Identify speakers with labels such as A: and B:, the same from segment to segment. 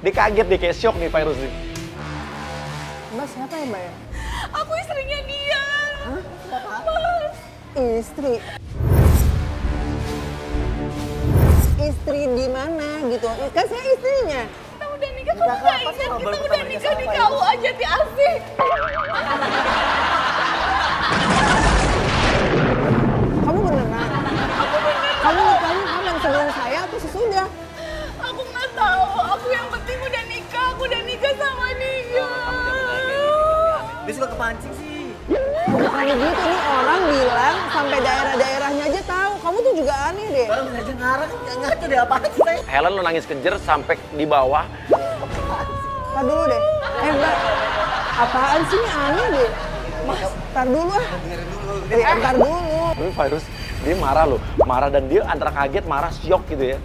A: Dia kaget, dia kayak shock nih Virus nih.
B: Mbak siapa ya Mbak ya?
C: Aku istrinya dia.
B: Hah? Istri? Istri di mana gitu? Kan saya istrinya.
C: Kita udah nikah, kamu gak ingat kita udah nikah di KUA Jati Asih.
B: Kamu beneran?
C: Aku bener.
B: Kamu nikahnya kapan? Sebelum saya atau sesudah?
C: Aku nggak tahu. Aku yang penting udah nikah. Aku udah nikah sama dia.
D: Dia suka kepancing sih.
B: Bukan gitu nih, orang bilang sampai daerah-daerahnya aja tahu. Kamu tuh juga aneh deh.
D: Orang aja ngarang, nggak ngerti deh apaan sih saya.
A: Helen lo nangis kejer sampai di bawah.
B: Tar dulu deh. Mbak, apaan sih ini aneh deh. Mas, tar dulu ah.
D: Dengerin dulu.
B: Tar dulu.
A: Tapi Virus, dia marah loh. Marah dan dia antara kaget, marah, syok gitu ya.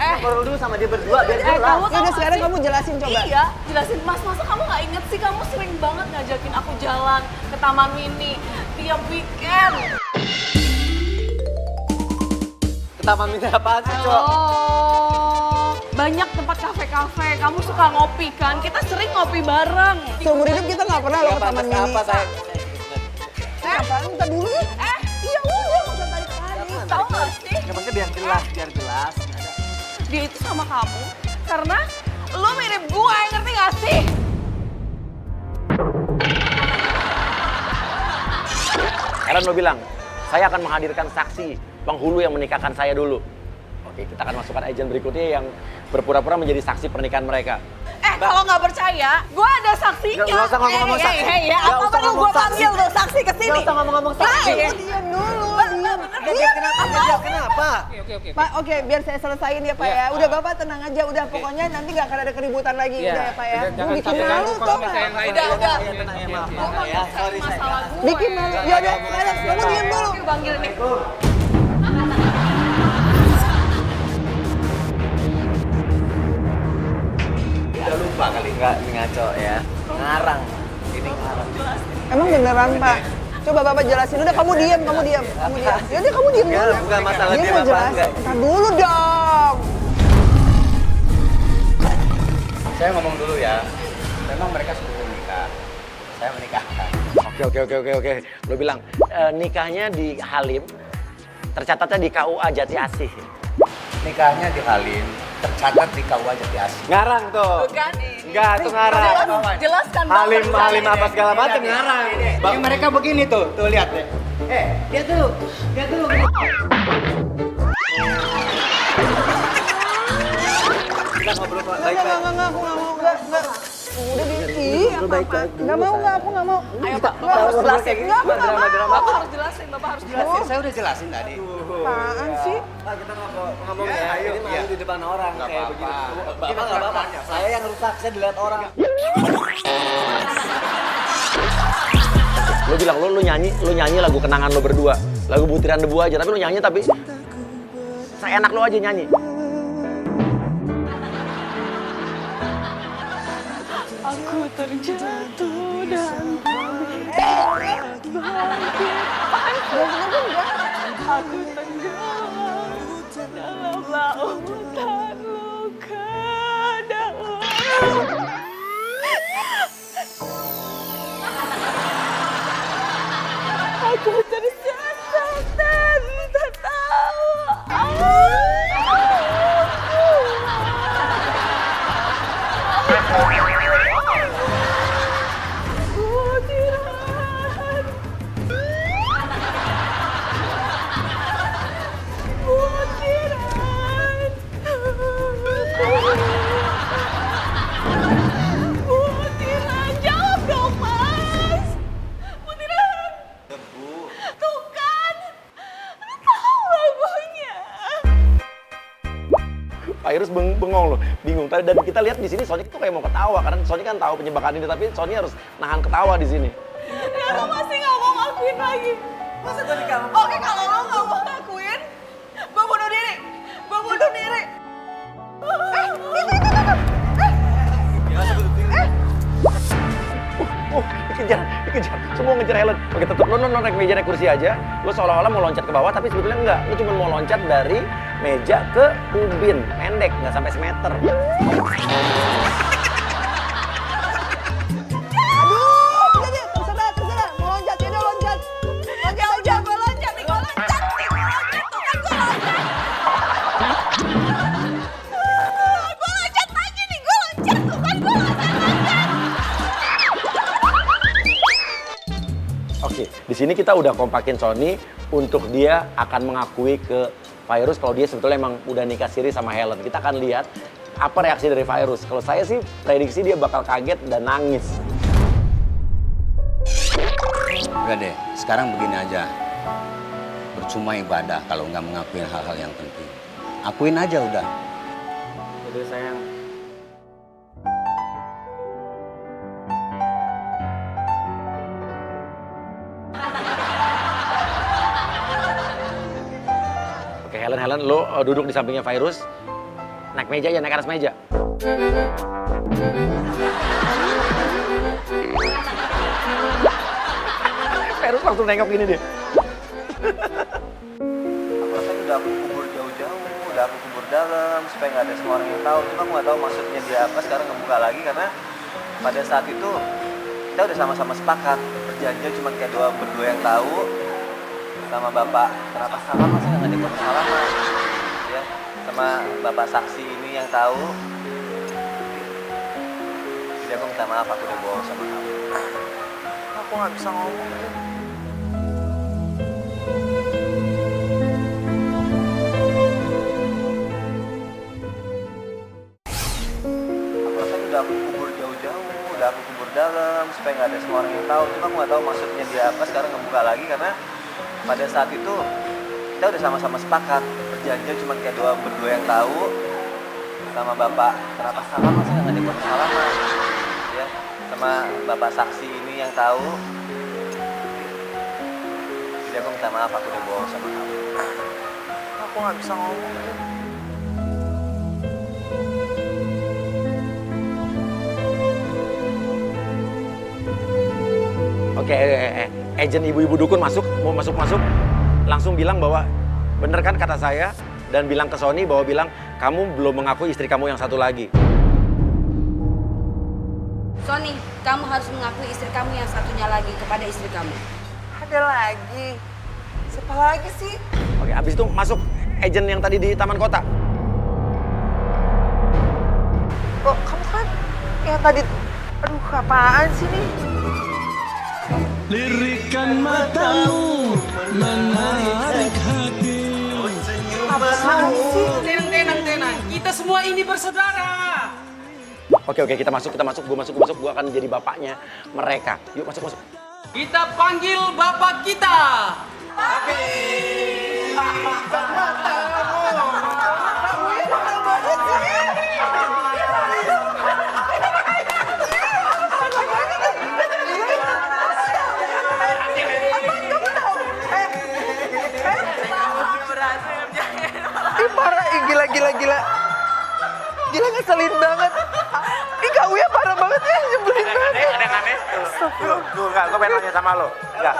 D: Ngobrol dulu sama dia berdua biar jelas.
C: Kamu
B: Ya
C: tahu
B: udah sekarang
C: nggak
B: kamu jelasin
C: sih?
B: coba.
C: Iya, jelasin. Mas, masa kamu nggak inget sih? Kamu sering banget ngajakin aku jalan ke Taman Mini tiap weekend.
D: Ke taman mini apaan sih, Cok?
C: Oh, banyak tempat kafe-kafe. Kamu suka ngopi kan? Kita sering ngopi bareng.
B: Seumur hidup kita nggak pernah loh ke taman mini.
D: Apa saya?
B: Apaan? Ntar dulu ya.
C: Iya udah, nggak usah tarik-tarik. Tahu nggak sih?
D: Ya maksudnya biar jelas, biar jelas.
C: Dia itu sama kamu karena lo mirip gue, ngerti gak sih?
A: Helen lo bilang, saya akan menghadirkan saksi penghulu yang menikahkan saya dulu. Oke, kita akan masukkan agent berikutnya yang berpura-pura menjadi saksi pernikahan mereka.
C: Kalau nggak percaya, gue ada saksinya.
D: Nggak usah ngomong-ngomong saksi.
C: Ya,
D: Nggak
C: apa
D: usah
C: perlu
D: ngomong
C: gue panggil
D: saksi.
C: tuh saksi ke sini?
D: Nggak usah ngomong-ngomong saksi.
B: Kamu diam dulu. Diam.
D: Dia kenapa? Dia kenapa?
B: Pak, oke, biar saya selesaiin ya Pak ya. Udah Bapak tenang aja, udah pokoknya nanti nggak akan ada keributan lagi, udah ya Pak ya. Lu bikin malu toh Pak.
C: Udah.
D: Ya tenang ya, maaf.
C: Gue
D: Ya, sorry saya.
C: masalah gue.
B: Bikin malu. Ya udah, Alex, kamu diam dulu.
C: Gue panggil nih.
D: Udah lupa kali nggak ngaco ya. Ngarang. Ini ngarang.
B: Emang beneran Pak? Coba Bapak jelasin. Udah kamu diam, kamu diam. Kamu diam. Ya udah kamu diam
D: Enggak,
B: dulu.
D: bukan masalah
B: Dia
D: diam
B: mau
D: apa
B: jelasin.
D: enggak.
B: Ntar dulu dong.
E: Saya ngomong dulu ya, memang mereka sebelum menikah, saya menikahkan.
A: Oke. Lo bilang, nikahnya di Halim, tercatatnya di KUA Jati Asih.
E: Nikahnya di Halim, tercatat di KUA Jati Asih.
D: Ngarang tuh.
C: Bukan.
D: Enggak, tuh ngarang.
C: Jelaskan.
D: Halim apa segala macam ngarang.
E: Ini mereka begini tuh lihat deh. Lihat dulu.
D: Kita ngobrol
B: Enggak,
D: baik-baik.
B: aku nggak mau. Enggak. Udah Ih, apa apa? Enggak mau, aku nggak mau.
C: Ayo Pak, Bapak harus jelasin.
B: Enggak, aku nggak mau.
C: Bapak harus jelasin, Bapak harus jelasin.
E: Saya udah jelasin tadi.
B: Apaan sih?
D: Pak, kita ngomong ya.
E: Ayo,
D: Ini malu di depan orang
E: Nggak
D: kayak
E: apa-apa.
D: begini. Bapak nggak apa-apa. Saya yang rusak, saya dilihat orang.
A: Lo bilang, lo nyanyi lagu kenangan lo berdua. Lagu butiran debu aja, tapi lo nyanyi tapi saya enak lo aja nyanyi.
C: Aku terjatuh dan aku tenggelam dalam lautan luka dalam. Aku terjatuh dan tertawa. Butiran. Butiran, jawab dong Mas. Butiran.
D: Debu.
C: Tuh kan. Udah tahu lagunya.
A: Virus bengong loh, bingung. Dan kita lihat di sini Sonic tuh kayak mau ketawa karena Sonic kan tahu penyebakan ini, tapi Sonic harus nahan ketawa di sini.
C: Ya lo masih nggak mau ngakuin lagi.
D: Masa gue nikah?
C: Oke, kalau lo nggak mau ngakuin, gue bunuh diri. Gue bunuh diri.
A: Dikejar, semua ngejar Helen. Oke, tetep lo naik meja, naik kursi aja. Lo seolah-olah mau loncat ke bawah, tapi sebetulnya enggak. Lo cuma mau loncat dari meja ke ubin. Pendek, nggak sampai semeter.
B: Aduh, udah deh, terserah. Mau loncat, ya udah loncat. Loncat aja.
C: Gue loncat nih, gue loncat. Tuh kan gue loncat. Gue loncat lagi nih, gue loncat. Tuh kan gue loncat.
A: Oke, di sini kita udah kompakin Sony untuk dia akan mengakui ke Virus kalau dia sebetulnya emang udah nikah siri sama Helen. Kita akan lihat apa reaksi dari Virus. Kalau saya sih prediksi dia bakal kaget dan nangis.
E: Udah deh, sekarang begini aja. Percuma ibadah kalau nggak mengakuin hal-hal yang penting. Akuin aja udah.
D: Udah sayang.
A: Oke, Helen, lo duduk di sampingnya Virus. Naik meja ya, naik atas meja. Virus langsung nengok gini deh.
D: Aku rasa udah aku kubur jauh-jauh, udah aku kubur dalam supaya nggak ada semua orang yang tahu. Cuma aku nggak tahu maksudnya dia apa. Sekarang ngebuka lagi karena pada saat itu kita udah sama-sama sepakat. Perjanjian cuma kayak berdua yang tahu. Sama bapak kenapa salah masa nggak ada yang salah mas? Ya, sama bapak saksi ini yang tahu. Jadi aku minta maaf aku udah bohong sama kamu. Aku nggak bisa ngomong. Udah aku kubur jauh-jauh, udah aku kubur dalam supaya nggak ada semua orang yang tahu. Cuma aku nggak tahu maksudnya dia apa. Sekarang ngebuka lagi karena pada saat itu kita udah sama-sama sepakat. Perjanjian cuma kayak berdua yang tahu. Sama bapak kenapa salah masa nggak ada yang salah mas? Ya, sama bapak saksi ini yang tahu. Jadi aku minta maaf aku udah bohong sama kamu. Aku nggak bisa ngomong.
A: Oke, agent ibu-ibu dukun mau masuk, langsung bilang bahwa bener kan kata saya, dan bilang ke Sony bahwa bilang kamu belum mengakui istri kamu yang satu lagi.
F: Sony, kamu harus mengakui istri kamu yang satunya lagi kepada istri kamu.
B: Ada lagi. Siapa lagi sih?
A: Oke, abis itu masuk agent yang tadi di Taman Kota.
B: Kok kamu kan yang tadi... Aduh, apaan sih nih?
G: Lirikan matamu menarik hati.
B: Apaan sih?
H: Tenang. Kita semua ini bersaudara.
A: Oke, kita masuk, gue akan jadi bapaknya mereka. Yuk masuk.
H: Kita panggil bapak kita.
B: Ih parah, gila. Gila ngeselin banget. Ih Kak Uya parah banget ya, nyebelin banget.
A: Ada yang aneh? Gue pengen nanya sama lo. Enggak.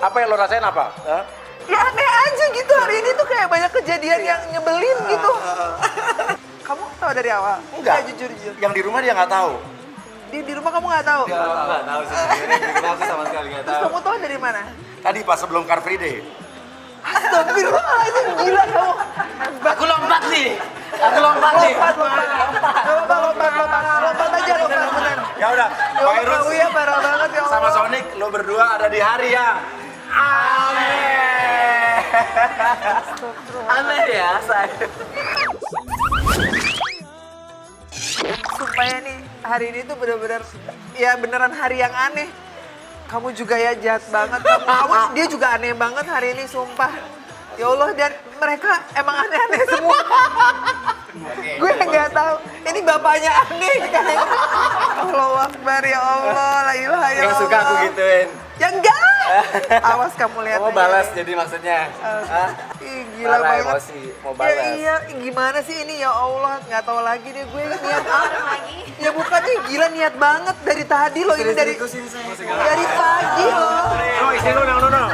A: Apa yang lo rasain apa? Hah?
B: Ya aneh aja gitu, hari ini tuh kayak banyak kejadian yang nyebelin gitu. Kamu tahu dari awal?
E: Enggak.
B: Ya, jujur.
E: Yang di rumah dia nggak tahu.
B: Di rumah kamu nggak tahu?
D: Nggak tahu sih. Aku sama sekali nggak
B: Terus
D: tahu.
B: kamu tahu dari mana?
E: Tadi pas sebelum Car Free Day.
B: Astagfirullahaladzim, gila kamu.
H: Aku lompat nih.
B: Lompat aja, bener.
E: Ya udah, Pak Irus
B: Kak Uya parah banget ya Allah.
E: sama Sonic lo berdua ada di hari yang aneh.
D: Aneh ya saya.
B: Sumpah ya nih, hari ini tuh bener-bener, ya beneran hari yang aneh. Kamu juga ya jahat banget, dia juga aneh banget hari ini, sumpah. Ya Allah, dan mereka emang aneh-aneh semua. Gue nggak tahu, ini bapaknya aneh kayaknya. Allahu Akbar, ya Allah, la ilaha illallah.
D: Yang suka aku gituin.
B: Ya enggak. Awas kamu lihat.
D: Mau
B: aja.
D: balas jadi maksudnya. Hah?
B: Ih, gila
D: Parah
B: banget.
D: emosi, mau balas.
B: Ya, iya, gimana sih ini ya Allah, nggak tahu lagi deh gue niat apa lagi. Ya bukannya gila niat banget dari tadi loh ini dari pagi loh.
A: Oh, istri lu, no.